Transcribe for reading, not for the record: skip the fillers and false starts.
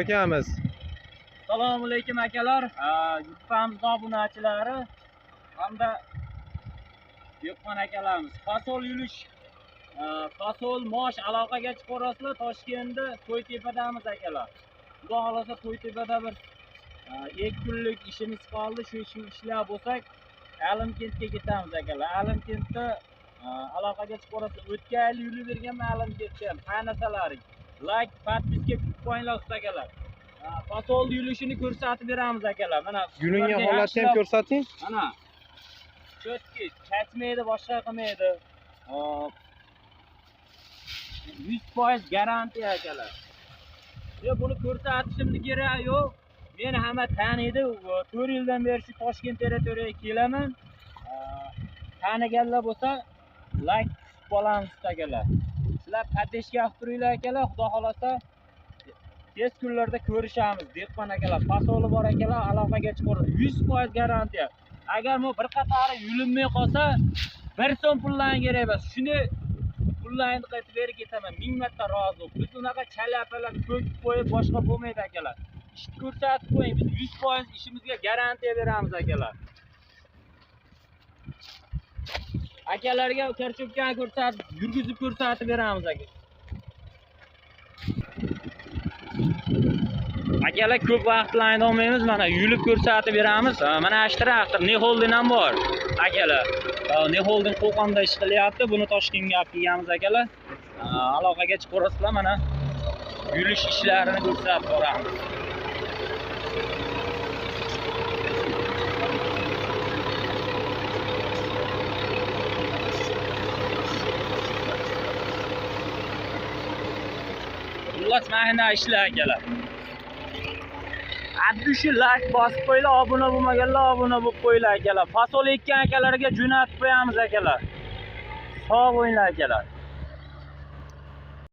Akamiz. Assalomu alaykum akalar. YouTube'imiz obunachilari hamda yo'qman akalarimiz. Fasol yulush, fasol mosh aloqaga chiqarasizlar. Toshkentda To'ytepadamiz akalar. Xudo xolasa To'ytepada bir 2 kunlik ishimiz qoldi. Shu ishni ishlab bo'lsak, Alimkentga ketamiz akalar. Alimkentda aloqaga chiqarasizlar. O'tgan yil yulib berganman Alimkentga. Qanasalaring. Like, podpiska qo'yinglar ustakalar. Fasol yulishini ko'rsatib beramiz akalar. Mana Gulingan holatni ham ko'rsating. Mana cho'tki, chachmaydi, boshqa qilmaydi. 100% garantiya akalar. Buni ko'rsatishimni kerak yo'q. Meni hamma taniydi. 4 yildan beri shu Toshkent territoriyaga kelaman. Taniganlar bo'lsa, like qolamiz akalar. Sizlar qatnashga olib turinglar akalar. Xudo xolasa tez kunlarda ko'rishamiz. Dehqon akalar, fasoli bor akalar, aloqaga chiqaradi. 100% garantiya. Agar bu bir qatori yulinmay qolsa, 1 so'm pullarni kerak emas. Shuni pullarni qaytib berib ketaman. 1000 marta rozi. Biz unaqa chalapalar ko'kib qo'yib boshqa bo'lmaydi akalar. Ishni ko'rsatib qo'ying. Biz 100% ishimizga garantiya beramiz akalar. Akalarga karchupkani ko'rsatib, yurgizib ko'rsatib beramiz aka. Akalar ko'p vaqtlarni olmaymiz, mana yulib ko'rsatib beramiz. Mana shu traktor Neholdin ham bor. Akalar, Neholdin Qo'qonda ish qilyapti. Buni Toshkentga olib kelganmiz akalar. Aloqaga chiqarasizlar, mana yulish ishlarini ko'rsatib boramiz. Xullas mana ishlar akalar. Addushi like bosib qo'yinglar, obuna bo'lmaganlar obuna bo'lib qo'yinglar akalar. Fasol ekkan akalarga jo'natib qo'yamiz akalar. Sog' bo'linglar akalar.